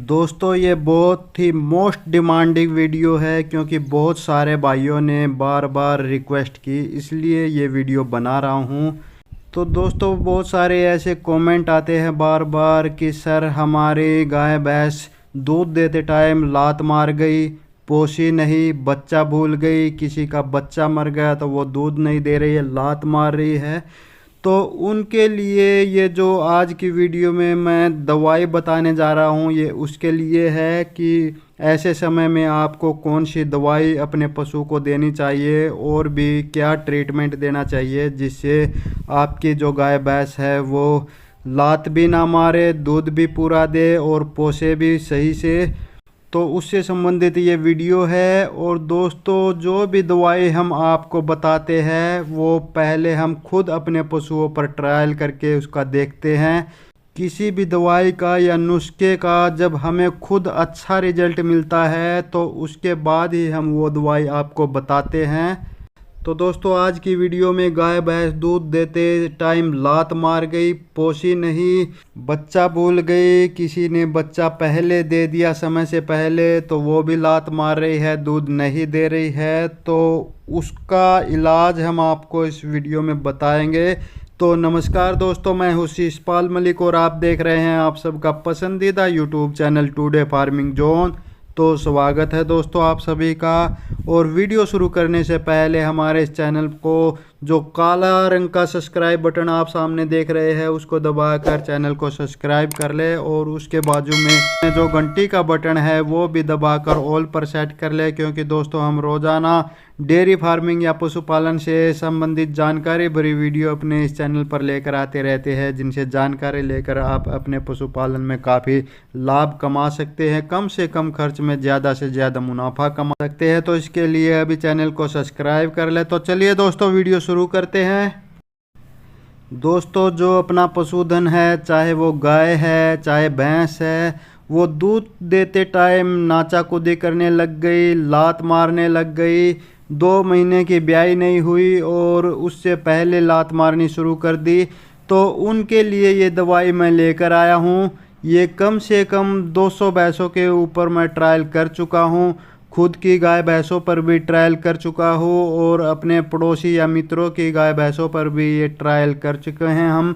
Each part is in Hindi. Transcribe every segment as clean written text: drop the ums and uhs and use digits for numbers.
दोस्तों ये बहुत ही मोस्ट डिमांडिंग वीडियो है क्योंकि बहुत सारे भाइयों ने बार बार रिक्वेस्ट की, इसलिए ये वीडियो बना रहा हूँ। तो दोस्तों बहुत सारे ऐसे कमेंट आते हैं बार बार कि सर हमारी गाय भैंस दूध देते टाइम लात मार गई, पोसी नहीं, बच्चा भूल गई, किसी का बच्चा मर गया तो वो दूध नहीं दे रही है, लात मार रही है। तो उनके लिए ये जो आज की वीडियो में मैं दवाई बताने जा रहा हूँ ये उसके लिए है कि ऐसे समय में आपको कौन सी दवाई अपने पशु को देनी चाहिए और भी क्या ट्रीटमेंट देना चाहिए जिससे आपकी जो गाय भैंस है वो लात भी ना मारे, दूध भी पूरा दे और पोसे भी सही से। तो उससे संबंधित ये वीडियो है। और दोस्तों जो भी दवाई हम आपको बताते हैं वो पहले हम खुद अपने पशुओं पर ट्रायल करके उसका देखते हैं। किसी भी दवाई का या नुस्खे का जब हमें खुद अच्छा रिजल्ट मिलता है तो उसके बाद ही हम वो दवाई आपको बताते हैं। तो दोस्तों आज की वीडियो में गाय भैंस दूध देते टाइम लात मार गई, पोसी नहीं, बच्चा भूल गई, किसी ने बच्चा पहले दे दिया समय से पहले तो वो भी लात मार रही है, दूध नहीं दे रही है, तो उसका इलाज हम आपको इस वीडियो में बताएंगे। तो नमस्कार दोस्तों, मैं हूं शिषपाल मलिक और आप देख रहे हैं आप सबका पसंदीदा YouTube channel today farming zone. तो स्वागत है दोस्तों आप सभी का। और वीडियो शुरू करने से पहले हमारे इस चैनल को जो काला रंग का सब्सक्राइब बटन आप सामने देख रहे हैं उसको दबाकर चैनल को सब्सक्राइब कर ले और उसके बाजू में जो घंटी का बटन है वो भी दबाकर ऑल पर सेट कर ले, क्योंकि दोस्तों हम रोज़ाना डेयरी फार्मिंग या पशुपालन से संबंधित जानकारी भरी वीडियो अपने इस चैनल पर लेकर आते रहते हैं, जिनसे जानकारी लेकर आप अपने पशुपालन में काफ़ी लाभ कमा सकते हैं, कम से कम खर्च में ज़्यादा से ज़्यादा मुनाफा कमा सकते हैं। तो इसके लिए अभी चैनल को सब्सक्राइब कर ले। तो चलिए दोस्तों वीडियो शुरू करते हैं। दोस्तों जो अपना पशुधन है, चाहे वो गाय है चाहे भैंस है, वो दूध देते टाइम नाचा कूदी करने लग गई, लात मारने लग गई, 2 महीने की ब्याई नहीं हुई और उससे पहले लात मारनी शुरू कर दी, तो उनके लिए ये दवाई मैं लेकर आया हूँ। ये कम से कम 200 भैंसों के ऊपर मैं ट्रायल कर चुका हूँ, खुद की गाय भैंसों पर भी ट्रायल कर चुका हूँ और अपने पड़ोसी या मित्रों की गाय भैंसों पर भी ये ट्रायल कर चुके हैं हम।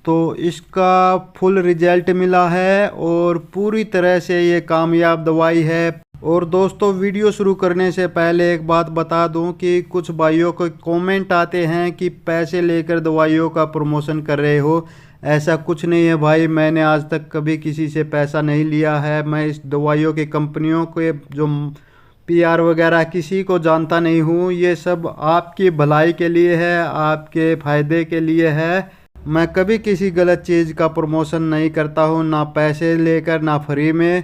तो इसका फुल रिजल्ट मिला है और पूरी तरह से ये कामयाब दवाई है। और दोस्तों वीडियो शुरू करने से पहले एक बात बता दूं कि कुछ भाइयों को कमेंट आते हैं कि पैसे लेकर दवाइयों का प्रमोशन कर रहे हो। ऐसा कुछ नहीं है भाई, मैंने आज तक कभी किसी से पैसा नहीं लिया है। मैं इस दवाइयों की कंपनियों के जो पीआर वगैरह किसी को जानता नहीं हूँ। ये सब आपकी भलाई के लिए है, आपके फ़ायदे के लिए है। मैं कभी किसी गलत चीज़ का प्रमोशन नहीं करता हूँ, ना पैसे लेकर ना फ्री में।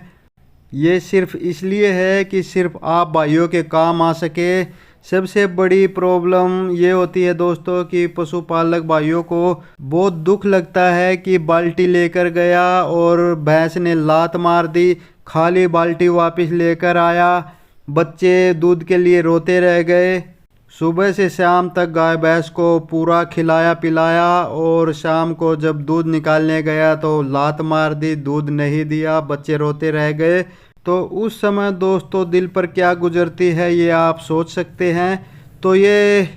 ये सिर्फ इसलिए है कि सिर्फ आप भाइयों के काम आ सके। सबसे बड़ी प्रॉब्लम ये होती है दोस्तों कि पशुपालक भाइयों को बहुत दुख लगता है कि बाल्टी लेकर गया और भैंस ने लात मार दी, खाली बाल्टी वापस लेकर आया, बच्चे दूध के लिए रोते रह गए। सुबह से शाम तक गाय भैंस को पूरा खिलाया पिलाया और शाम को जब दूध निकालने गया तो लात मार दी, दूध नहीं दिया, बच्चे रोते रह गए। तो उस समय दोस्तों दिल पर क्या गुजरती है ये आप सोच सकते हैं। तो ये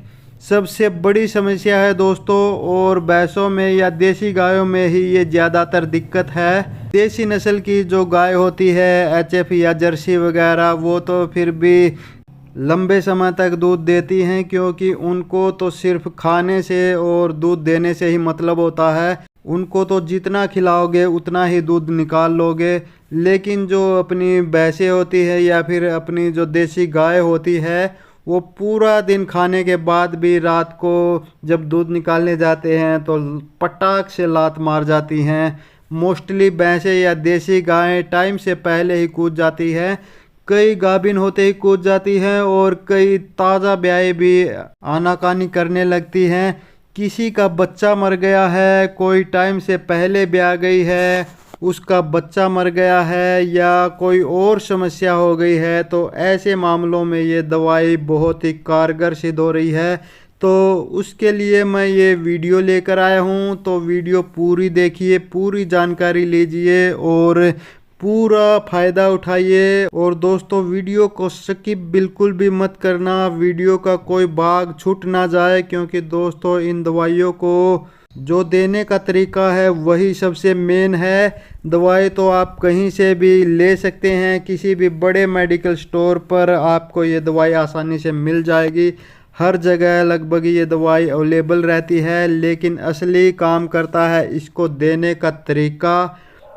सबसे बड़ी समस्या है दोस्तों। और भैंसों में या देसी गायों में ही ये ज़्यादातर दिक्कत है। देसी नस्ल की जो गाय होती है एचएफ या जर्सी वगैरह, वो तो फिर भी लंबे समय तक दूध देती हैं, क्योंकि उनको तो सिर्फ खाने से और दूध देने से ही मतलब होता है। उनको तो जितना खिलाओगे उतना ही दूध निकाल लोगे। लेकिन जो अपनी भैंसें होती है या फिर अपनी जो देसी गाय होती है, वो पूरा दिन खाने के बाद भी रात को जब दूध निकालने जाते हैं तो पटाख से लात मार जाती हैं। मोस्टली भैंसें या देसी गायें टाइम से पहले ही कूद जाती है, कई गाभिन होते ही कूद जाती हैं और कई ताज़ा ब्याई भी आनाकानी करने लगती हैं। किसी का बच्चा मर गया है, कोई टाइम से पहले ब्याह गई है, उसका बच्चा मर गया है या कोई और समस्या हो गई है, तो ऐसे मामलों में ये दवाई बहुत ही कारगर सिद्ध हो रही है। तो उसके लिए मैं ये वीडियो लेकर आया हूँ। तो वीडियो पूरी देखिए, पूरी जानकारी लीजिए और पूरा फ़ायदा उठाइए। और दोस्तों वीडियो को स्किप बिल्कुल भी मत करना, वीडियो का कोई भाग छूट ना जाए, क्योंकि दोस्तों इन दवाइयों को जो देने का तरीका है वही सबसे मेन है। दवाई तो आप कहीं से भी ले सकते हैं, किसी भी बड़े मेडिकल स्टोर पर आपको ये दवाई आसानी से मिल जाएगी। हर जगह लगभग ये दवाई अवेलेबल रहती है, लेकिन असली काम करता है इसको देने का तरीका।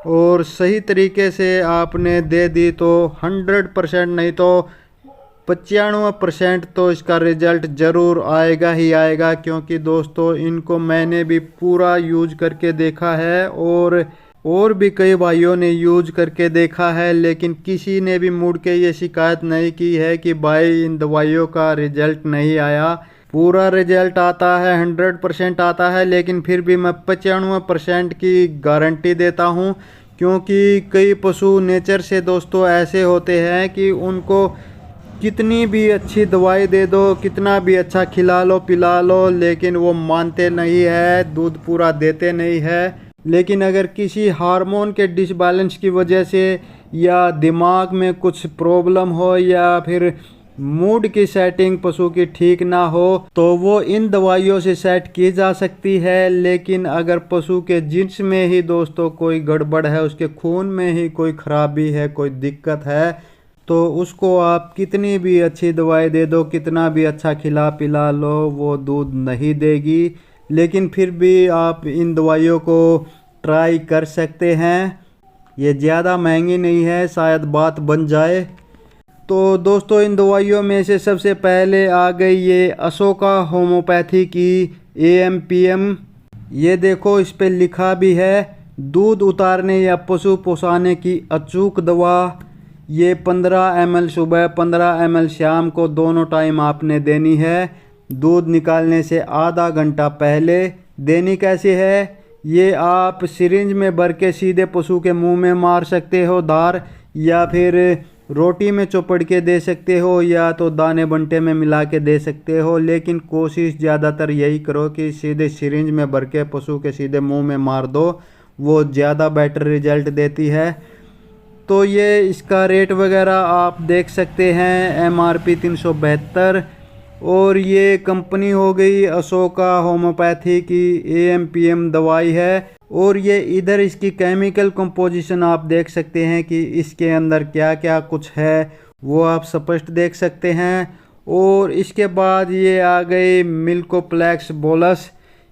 और सही तरीके से आपने दे दी तो 100% नहीं तो 95% तो इसका रिज़ल्ट ज़रूर आएगा ही आएगा, क्योंकि दोस्तों इनको मैंने भी पूरा यूज करके देखा है और भी कई भाइयों ने यूज करके देखा है, लेकिन किसी ने भी मुड़ के ये शिकायत नहीं की है कि भाई इन दवाइयों का रिज़ल्ट नहीं आया। पूरा रिज़ल्ट आता है, 100% आता है, लेकिन फिर भी मैं 95% की गारंटी देता हूँ, क्योंकि कई पशु नेचर से दोस्तों ऐसे होते हैं कि उनको कितनी भी अच्छी दवाई दे दो, कितना भी अच्छा खिला लो पिला लो, लेकिन वो मानते नहीं है, दूध पूरा देते नहीं है। लेकिन अगर किसी हार्मोन के डिसबैलेंस की वजह से या दिमाग में कुछ प्रॉब्लम हो या फिर मूड की सेटिंग पशु की ठीक ना हो, तो वो इन दवाइयों से सेट की जा सकती है। लेकिन अगर पशु के जिन्स में ही दोस्तों कोई गड़बड़ है, उसके खून में ही कोई खराबी है, कोई दिक्कत है, तो उसको आप कितनी भी अच्छी दवाई दे दो, कितना भी अच्छा खिला पिला लो, वो दूध नहीं देगी। लेकिन फिर भी आप इन दवाइयों को ट्राई कर सकते हैं, ये ज़्यादा महंगी नहीं है, शायद बात बन जाए। तो दोस्तों इन दवाइयों में से सबसे पहले आ गई ये अशोका होम्योपैथी की AMPM। ये देखो इस पे लिखा भी है दूध उतारने या पशु पोसाने की अचूक दवा। ये 15 ml सुबह 15 ml शाम को दोनों टाइम आपने देनी है, दूध निकालने से आधा घंटा पहले। देनी कैसे है, ये आप सिरिंज में भर के सीधे पशु के मुंह में मार सकते हो धार, या फिर रोटी में चौपड़ के दे सकते हो, या तो दाने बंटे में मिला के दे सकते हो। लेकिन कोशिश ज़्यादातर यही करो कि सीधे सिरिंज में भर के पशु के सीधे मुंह में मार दो, वो ज़्यादा बेटर रिजल्ट देती है। तो ये इसका रेट वगैरह आप देख सकते हैं, MRP 372। और ये कंपनी हो गई अशोका होम्योपैथी की AMPM दवाई है। और ये इधर इसकी केमिकल कंपोजिशन आप देख सकते हैं कि इसके अंदर क्या क्या कुछ है, वो आप स्पष्ट देख सकते हैं। और इसके बाद ये आ गई मिल्कोप्लेक्स बोलस,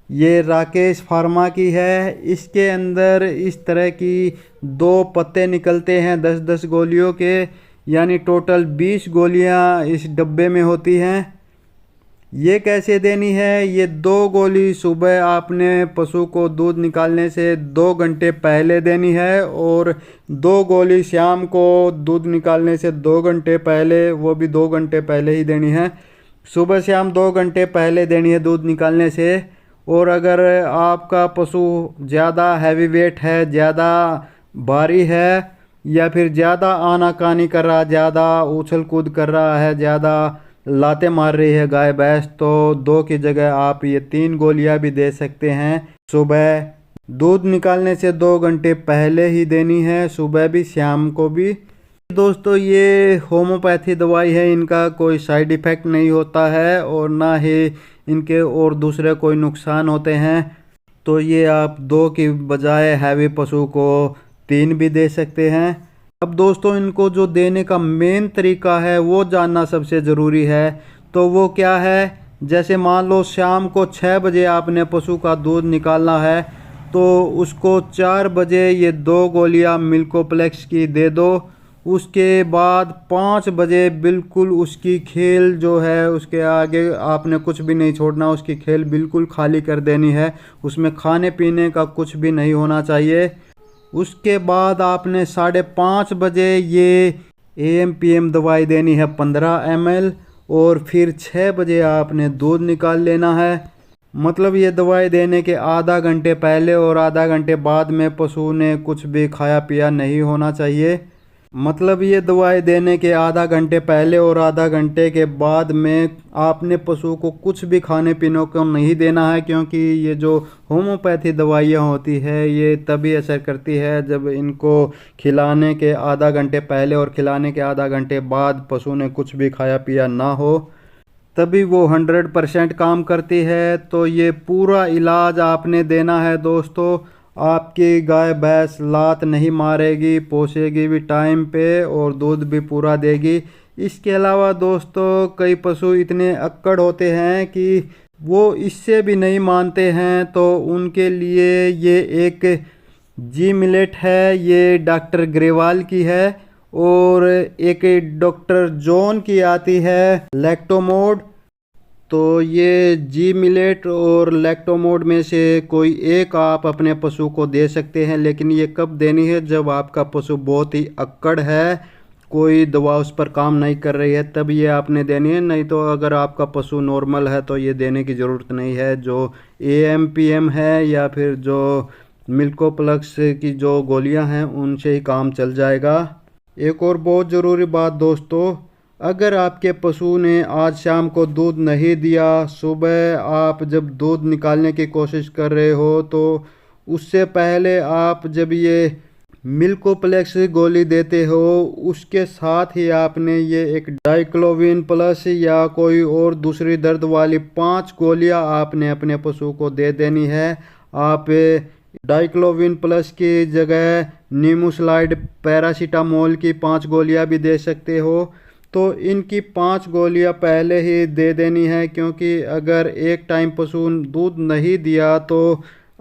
ये राकेश फार्मा की है। इसके अंदर इस तरह की 2 पत्ते निकलते हैं 10-10 गोलियों के, यानी टोटल 20 गोलियां इस डब्बे में होती हैं। ये कैसे देनी है, ये 2 गोली सुबह आपने पशु को दूध निकालने से 2 घंटे पहले देनी है, और 2 गोली शाम को दूध निकालने से 2 घंटे पहले, वो भी 2 घंटे पहले ही देनी है। सुबह शाम 2 घंटे पहले देनी है दूध निकालने से। और अगर आपका पशु ज़्यादा हैवी वेट है, ज़्यादा भारी है, या फिर ज़्यादा आनाकानी कर रहा, ज़्यादा उछल कूद कर रहा है, ज़्यादा लाते मार रही है गाय भैंस, तो 2 की जगह आप ये 3 गोलियां भी दे सकते हैं। सुबह दूध निकालने से 2 घंटे पहले ही देनी है, सुबह भी शाम को भी। दोस्तों ये होम्योपैथी दवाई है, इनका कोई साइड इफ़ेक्ट नहीं होता है और ना ही इनके और दूसरे कोई नुकसान होते हैं। तो ये आप 2 की बजाय हैवी पशु को 3 भी दे सकते हैं। अब दोस्तों इनको जो देने का मेन तरीका है वो जानना सबसे ज़रूरी है। तो वो क्या है, जैसे मान लो शाम को 6 बजे आपने पशु का दूध निकालना है, तो उसको 4 बजे ये 2 गोलियां मिल्कोप्लेक्स की दे दो। उसके बाद 5 बजे बिल्कुल उसकी खेल जो है उसके आगे आपने कुछ भी नहीं छोड़ना, उसकी खेल बिल्कुल खाली कर देनी है, उसमें खाने पीने का कुछ भी नहीं होना चाहिए। उसके बाद आपने 5:30 बजे ये AMPM दवाई देनी है 15 ml, और फिर 6 बजे आपने दूध निकाल लेना है। मतलब ये दवाई देने के आधा घंटे पहले और आधा घंटे बाद में पशु ने कुछ भी खाया पिया नहीं होना चाहिए। मतलब ये दवाई देने के आधा घंटे पहले और आधा घंटे के बाद में आपने पशु को कुछ भी खाने पीने को नहीं देना है, क्योंकि ये जो होम्योपैथी दवाइयाँ होती है ये तभी असर करती है जब इनको खिलाने के आधा घंटे पहले और खिलाने के आधा घंटे बाद पशु ने कुछ भी खाया पिया ना हो, तभी वो 100% काम करती है। तो ये पूरा इलाज आपने देना है दोस्तों। आपकी गाय भैंस लात नहीं मारेगी, पोसेगी भी टाइम पे और दूध भी पूरा देगी। इसके अलावा दोस्तों कई पशु इतने अक्कड़ होते हैं कि वो इससे भी नहीं मानते हैं, तो उनके लिए ये एक जी मिलेट है, ये डॉक्टर ग्रेवाल की है, और एक डॉक्टर जॉन की आती है लैक्टोमोड। तो ये जी मिलेट और लैक्टोमोड में से कोई एक आप अपने पशु को दे सकते हैं, लेकिन ये कब देनी है? जब आपका पशु बहुत ही अक्कड़ है, कोई दवा उस पर काम नहीं कर रही है, तब ये आपने देनी है। नहीं तो अगर आपका पशु नॉर्मल है तो ये देने की ज़रूरत नहीं है। जो AMPM है या फिर जो मिल्कोप्लस की जो गोलियां हैं उनसे ही काम चल जाएगा। एक और बहुत ज़रूरी बात दोस्तों, अगर आपके पशु ने आज शाम को दूध नहीं दिया, सुबह आप जब दूध निकालने की कोशिश कर रहे हो तो उससे पहले आप जब ये मिल्कोप्लेक्स गोली देते हो उसके साथ ही आपने ये एक डाइक्लोविन प्लस या कोई और दूसरी दर्द वाली 5 गोलियां आपने अपने पशु को दे देनी है। आप डाइक्लोविन प्लस की जगह नीमोसाइड पैरासीटामोल की 5 गोलियां भी दे सकते हो। तो इनकी 5 गोलियां पहले ही दे देनी है, क्योंकि अगर एक टाइम पशु दूध नहीं दिया तो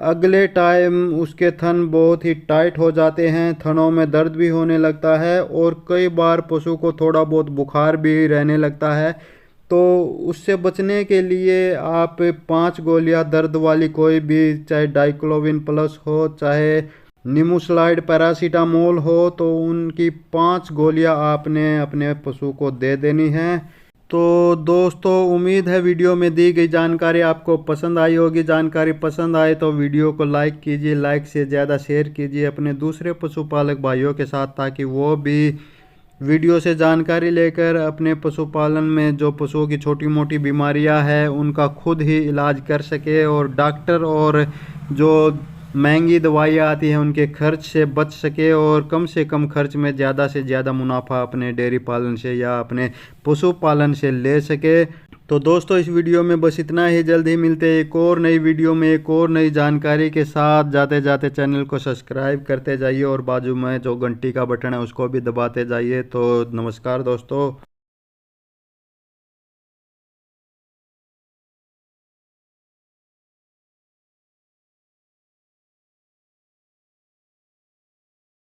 अगले टाइम उसके थन बहुत ही टाइट हो जाते हैं, थनों में दर्द भी होने लगता है और कई बार पशु को थोड़ा बहुत बुखार भी रहने लगता है। तो उससे बचने के लिए आप 5 गोलियां दर्द वाली कोई भी, चाहे डाइक्लोविन प्लस हो चाहे नीमोसाइड पैरासीटामोल हो, तो उनकी 5 गोलियां आपने अपने पशु को दे देनी है। तो दोस्तों उम्मीद है वीडियो में दी गई जानकारी आपको पसंद आई होगी। जानकारी पसंद आए तो वीडियो को लाइक कीजिए, लाइक से ज़्यादा शेयर कीजिए अपने दूसरे पशुपालक भाइयों के साथ, ताकि वो भी वीडियो से जानकारी लेकर अपने पशुपालन में जो पशुओं की छोटी मोटी बीमारियां हैं उनका खुद ही इलाज कर सके और डॉक्टर और जो महंगी दवाइयाँ आती हैं उनके खर्च से बच सके और कम से कम खर्च में ज़्यादा से ज़्यादा मुनाफा अपने डेयरी पालन से या अपने पशुपालन से ले सके। तो दोस्तों इस वीडियो में बस इतना ही। जल्द ही मिलते हैं एक और नई वीडियो में एक और नई जानकारी के साथ। जाते जाते चैनल को सब्सक्राइब करते जाइए और बाजू में जो घंटी का बटन है उसको भी दबाते जाइए। तो नमस्कार दोस्तों।